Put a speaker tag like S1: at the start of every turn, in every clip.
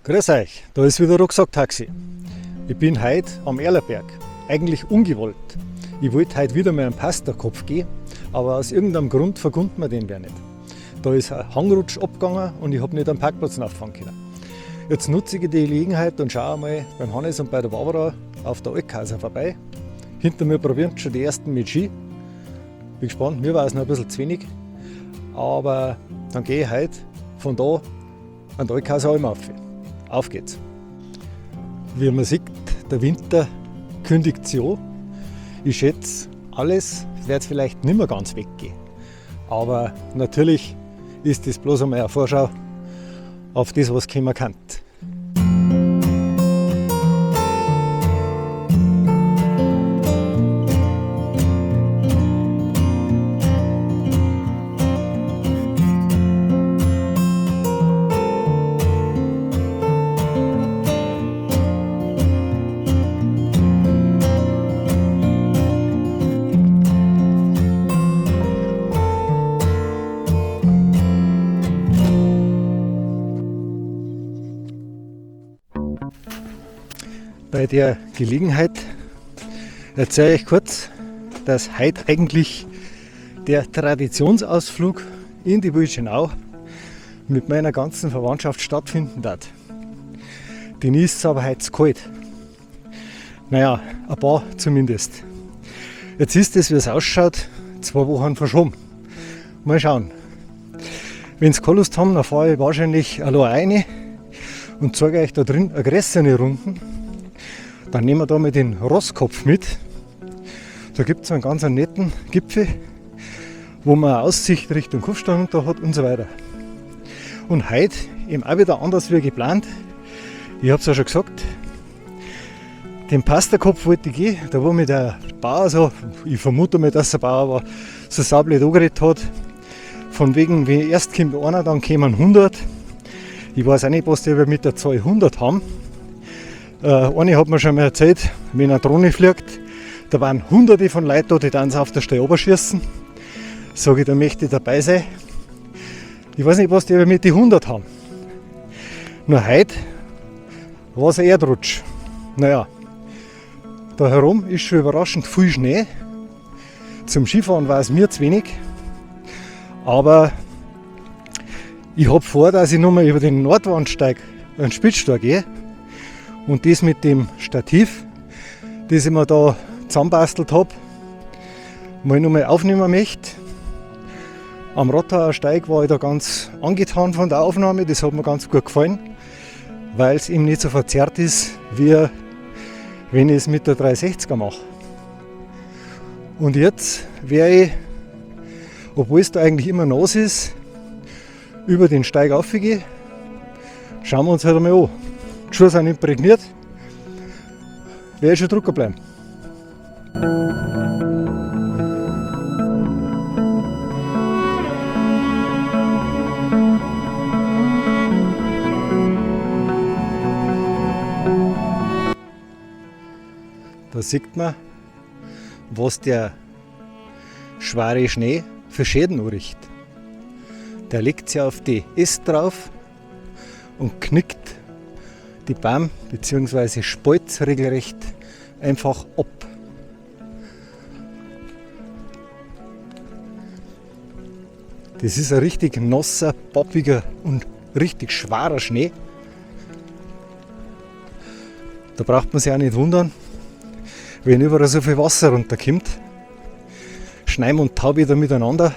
S1: Grüß euch, da ist wieder Rucksack-Taxi. Ich bin heute am Erlerberg, eigentlich ungewollt. Ich wollte heute wieder mal einen Pastakopf gehen, aber aus irgendeinem Grund vergunnt mir den wer nicht. Da ist ein Hangrutsch abgegangen und ich habe nicht am Parkplatz nachfahren können. Jetzt nutze ich die Gelegenheit und schaue mal beim Hannes und bei der Barbara auf der Altkaiser vorbei. Hinter mir probieren schon die ersten mit Ski. Bin gespannt, mir war es noch ein bisschen zu wenig. Aber dann gehe ich heute von da an der Altkaiser Alm auf. Auf geht's. Wie man sieht, der Winter kündigt sich an. Ich schätze, alles wird vielleicht nicht mehr ganz weggehen. Aber natürlich ist das bloß einmal eine Vorschau auf das, was kommen kann. Bei der Gelegenheit erzähle ich kurz, dass heute eigentlich der Traditionsausflug in die Wildschenau mit meiner ganzen Verwandtschaft stattfinden wird. Denen ist es aber heute zu kalt. Naja, ein paar zumindest. Jetzt ist es, wie es ausschaut, 2 Wochen verschoben. Mal schauen. Wenn Sie keine Lust haben, dann fahre ich wahrscheinlich allein rein und zeige euch da drin eine größere Runden. Dann nehmen wir da mal den Rosskopf mit. Da gibt es einen ganz netten Gipfel, wo man eine Aussicht Richtung Kufstein runter hat und so weiter. Und heute eben auch wieder anders wie geplant. Ich habe es ja schon gesagt, den Pastakopf wollte ich gehen, da wo mir der Bauer so, ich vermute mal, dass der Bauer war, so saublöd angeredet hat. Von wegen, wenn erst kommt einer, dann kommen 100. Ich weiß auch nicht, was die mit der Zahl 100 haben. Eine hat mir schon mal erzählt, wenn eine Drohne fliegt, da waren hunderte von Leuten da, die dann auf der Stelle runterschießen. Sage ich, da möchte ich dabei sein. Ich weiß nicht, was die mit die 100 haben. Nur heute war es ein Erdrutsch. Naja, da herum ist schon überraschend viel Schnee. Zum Skifahren war es mir zu wenig. Aber ich habe vor, dass ich nochmal über den Nordwandsteig einen Spitzstor gehe. Und das mit dem Stativ, das ich mir da zusammenbastelt habe, mal nochmal aufnehmen möchte. Am Rottauer Steig war ich da ganz angetan von der Aufnahme, das hat mir ganz gut gefallen, weil es eben nicht so verzerrt ist, wie wenn ich es mit der 360er mache. Und jetzt werde ich, obwohl es da eigentlich immer nass ist, über den Steig raufgehen. Schauen wir uns halt einmal an. Die Schuhe sind imprägniert, werde ich schon drücken bleiben. Da sieht man, was der schwere Schnee für Schäden anrichtet. Der legt sich auf die Äste drauf und knickt die Baum bzw. Spalz regelrecht einfach ab. Das ist ein richtig nasser, pappiger und richtig schwerer Schnee. Da braucht man sich auch nicht wundern, wenn überall so viel Wasser runterkommt. Schneim und Tau wieder miteinander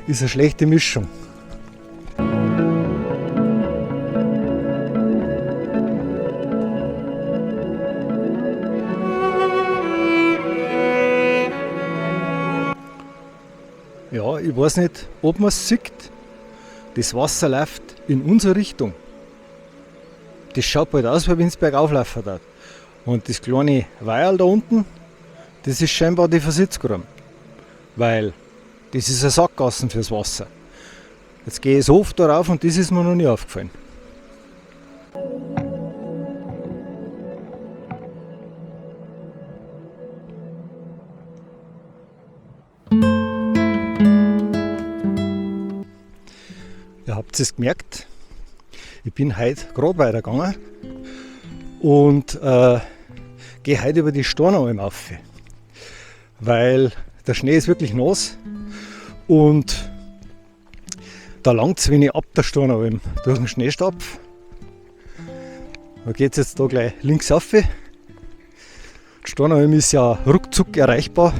S1: ist eine schlechte Mischung. Ja, ich weiß nicht, ob man es sieht. Das Wasser läuft in unsere Richtung. Das schaut bald aus, wie wenn es bergauf laufen wird. Und das kleine Weiherl da unten, das ist scheinbar die Versitzgrube. Weil das ist eine Sackgasse fürs Wasser. Jetzt gehe ich so oft darauf und das ist mir noch nie aufgefallen. Ihr habt es gemerkt, Ich bin heute gerade weitergegangen und gehe heute über die Stornalm auf, weil der Schnee ist wirklich nass und da langt es, wenn ich ab der Stornalm durch den Schnee stapfe. Da geht es jetzt da gleich links rauf. Die Stornalm ist ja ruckzuck erreichbar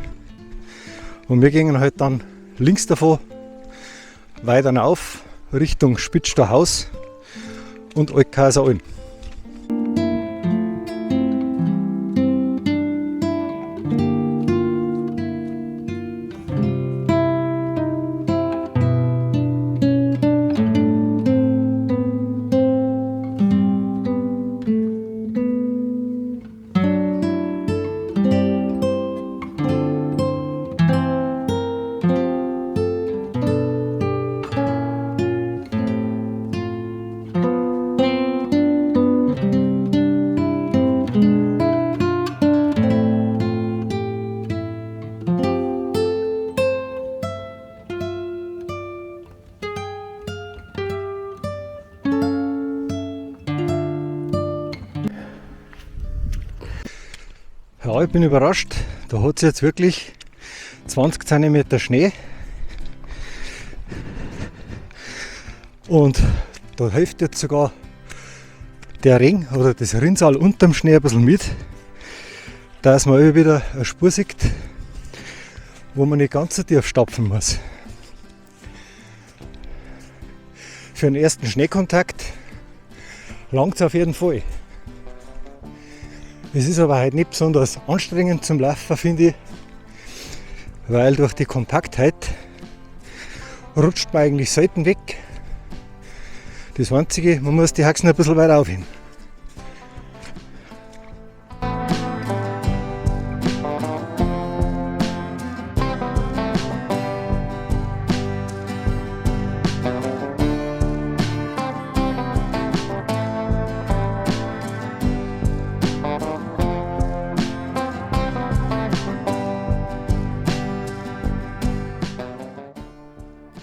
S1: und wir gehen halt dann links davon weiter rauf Richtung Spitzster Haus und Altkaiseralm. Ja, ich bin überrascht, da hat es jetzt wirklich 20 cm Schnee und da hilft jetzt sogar der Regen oder das Rinnsal unterm Schnee ein bisschen mit, dass man wieder eine Spur sieht, wo man nicht ganz so tief stapfen muss. Für den ersten Schneekontakt langt es auf jeden Fall. Es ist aber halt nicht besonders anstrengend zum Laufen, finde ich, weil durch die Kompaktheit rutscht man eigentlich selten weg. Das Einzige, man muss die Haxen ein bisschen weiter aufheben.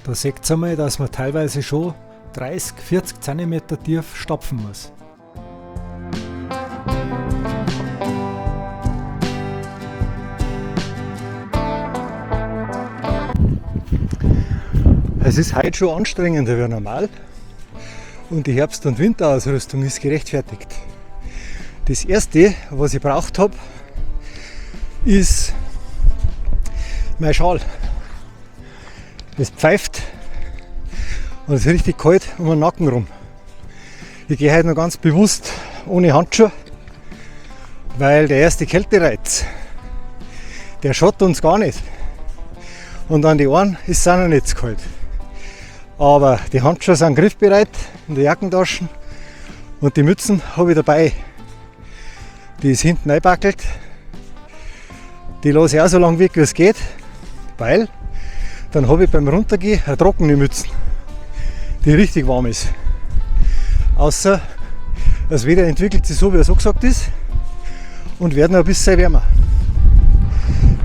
S1: Da seht ihr mal, dass man teilweise schon 30, 40 cm tief stapfen muss. Es ist heute schon anstrengender wie normal und die Herbst- und Winterausrüstung ist gerechtfertigt. Das erste, was ich braucht habe, ist mein Schal. Es pfeift und es ist richtig kalt um den Nacken rum. Ich gehe heute noch ganz bewusst ohne Handschuhe, weil der erste Kältereiz, der schaut uns gar nicht. Und an die Ohren ist es auch noch nicht zu kalt. Aber die Handschuhe sind griffbereit in der Jackentaschen und die Mützen habe ich dabei. Die ist hinten eingebackelt. Die lasse ich auch so lange weg, wie es geht, weil dann habe ich beim Runtergehen eine trockene Mütze, die richtig warm ist. Außer das Wetter entwickelt sich so, wie es angesagt ist und wird noch ein bisschen wärmer.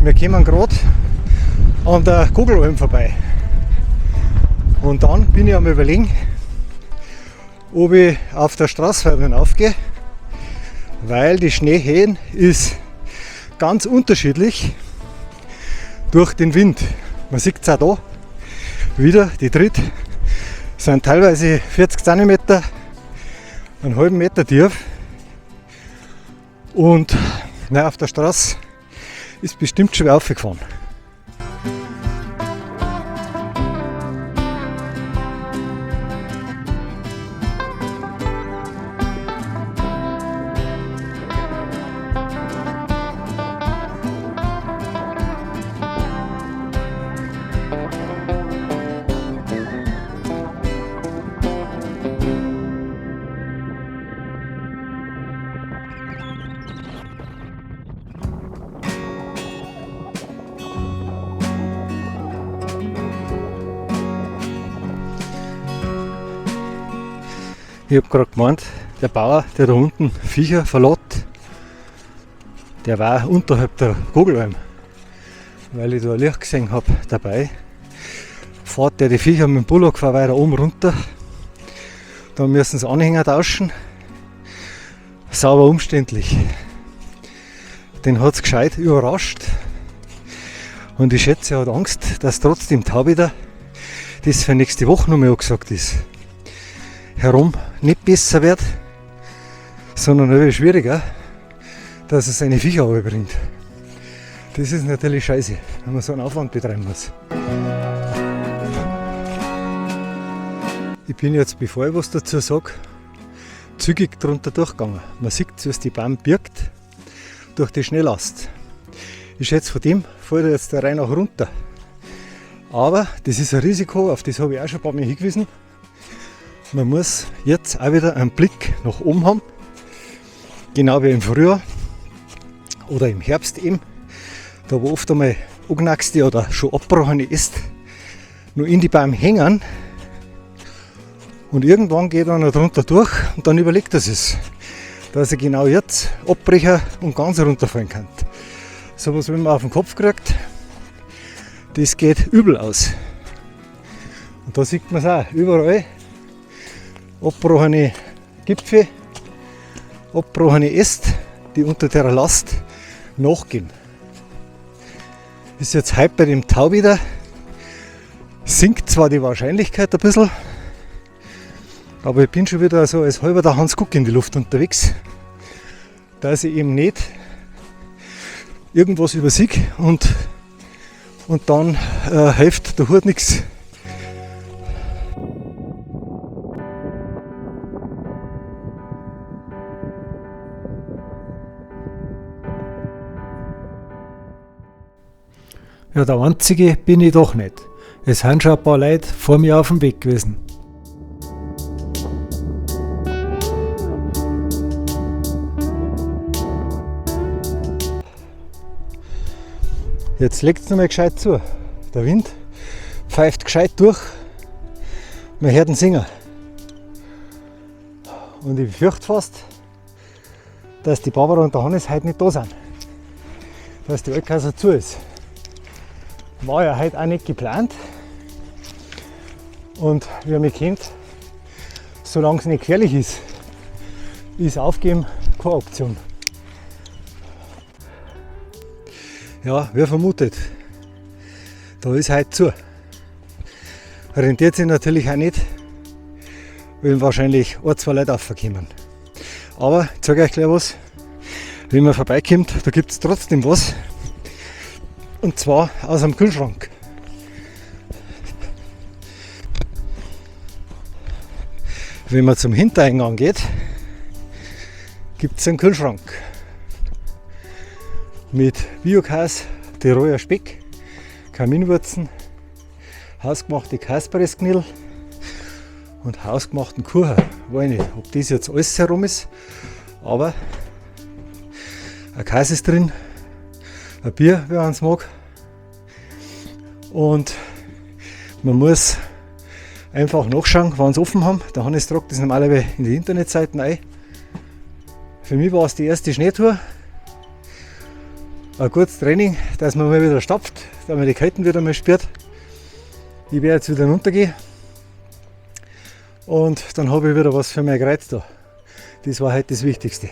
S1: Wir kommen gerade an der Gogelalm vorbei. Und dann bin ich am Überlegen, ob ich auf der Straßenfahrt aufgehe, weil die Schneehöhen ist ganz unterschiedlich durch den Wind. Man sieht es auch da wieder, die Tritt sind teilweise 40 cm, einen halben Meter tief und auf der Straße ist bestimmt schwer aufgefahren. Ich habe gerade gemeint, der Bauer, der da unten Viecher verlässt, der war unterhalb der Gogelalm, weil ich da ein Licht gesehen habe dabei. Fährt der die Viecher mit dem Bullock weiter oben runter Dann müssen sie Anhänger tauschen. Sauber umständlich. Den hat es gescheit überrascht. Und ich schätze, er hat Angst, dass trotzdem Taubieder das für nächste Woche noch mal angesagt ist. Herum nicht besser wird, sondern noch schwieriger, dass er seine Viecher bringt. Das ist natürlich scheiße, wenn man so einen Aufwand betreiben muss. Ich bin jetzt, bevor ich was dazu sage, zügig drunter durchgegangen. Man sieht, dass die Bahn birgt durch die Schnelllast. Ich schätze, von dem fällt jetzt der Rhein auch runter. Aber das ist ein Risiko, auf das habe ich auch schon ein paar Mal hingewiesen. Man muss jetzt auch wieder einen Blick nach oben haben. Genau wie im Frühjahr oder im Herbst eben. Da wo oft einmal angewachsene oder schon abgebrochene Äste noch in die Baum hängen. Und irgendwann geht einer drunter durch und dann überlegt er sich, dass er genau jetzt abbrechen und ganz runterfallen kann. So was, wenn man auf den Kopf kriegt, das geht übel aus. Und da sieht man es auch überall. Abgebrochene Gipfel, abgebrochene Äste, die unter der Last nachgehen. Ist jetzt heute bei dem Taubieder, sinkt zwar die Wahrscheinlichkeit ein bisschen, aber ich bin schon wieder so als halber der Hans Kuck in die Luft unterwegs, dass ich eben nicht irgendwas übersehe und dann hilft der Hut nichts. Ja, der Einzige bin ich doch nicht. Es sind schon ein paar Leute vor mir auf dem Weg gewesen. Jetzt legt es nochmal gescheit zu. Der Wind pfeift gescheit durch. Man hört ihn singen. Und ich fürchte fast, dass die Barbara und der Hannes heute nicht da sind. Dass die Altkasser zu ist. War ja heute auch nicht geplant. Und wie ihr mich kennt, solange es nicht gefährlich ist Aufgeben keine Option. Ja, wie vermutet, da ist heute zu. Rentiert sich natürlich auch nicht, weil wahrscheinlich ein, zwei Leute aufkommen. Aber ich sage euch gleich was, wenn man vorbeikommt, da gibt es trotzdem was. Und zwar aus dem Kühlschrank. Wenn man zum Hintereingang geht, gibt es einen Kühlschrank. Mit Biokäse, Tiroler Speck, Kaminwurzen, hausgemachte Kaspressknödel und hausgemachten Kuchen. Ich weiß nicht, ob das jetzt alles herum ist, aber ein Käse ist drin, ein Bier, wer eins mag. Und man muss einfach nachschauen, wann sie offen haben. Der Hannes tragt das normalerweise in die Internetseiten ein. Für mich war es die erste Schneetour. Ein gutes Training, dass man mal wieder stapft, dass man die Ketten wieder mal spürt. Ich werde jetzt wieder runtergehen und dann habe ich wieder was für mein Kreuz da. Das war heute das Wichtigste.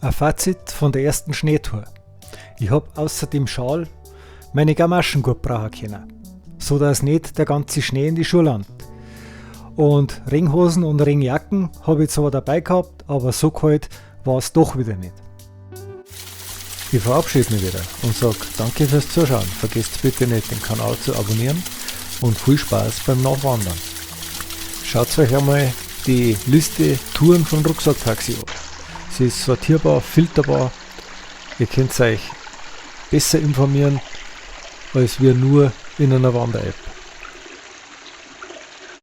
S1: Ein Fazit von der ersten Schneetour. Ich habe außer dem Schal meine Gamaschen gut brauchen können, so dass nicht der ganze Schnee in die Schuhe landet. Und Regenhosen und Regenjacken habe ich zwar dabei gehabt, aber so kalt war es doch wieder nicht. Ich verabschiede mich wieder und sage danke fürs Zuschauen. Vergesst bitte nicht, den Kanal zu abonnieren und viel Spaß beim Nachwandern. Schaut euch einmal die Liste Touren von Rucksacktaxi an. Sie ist sortierbar, filterbar. Ihr könnt euch besser informieren als wir nur in einer Wander-App.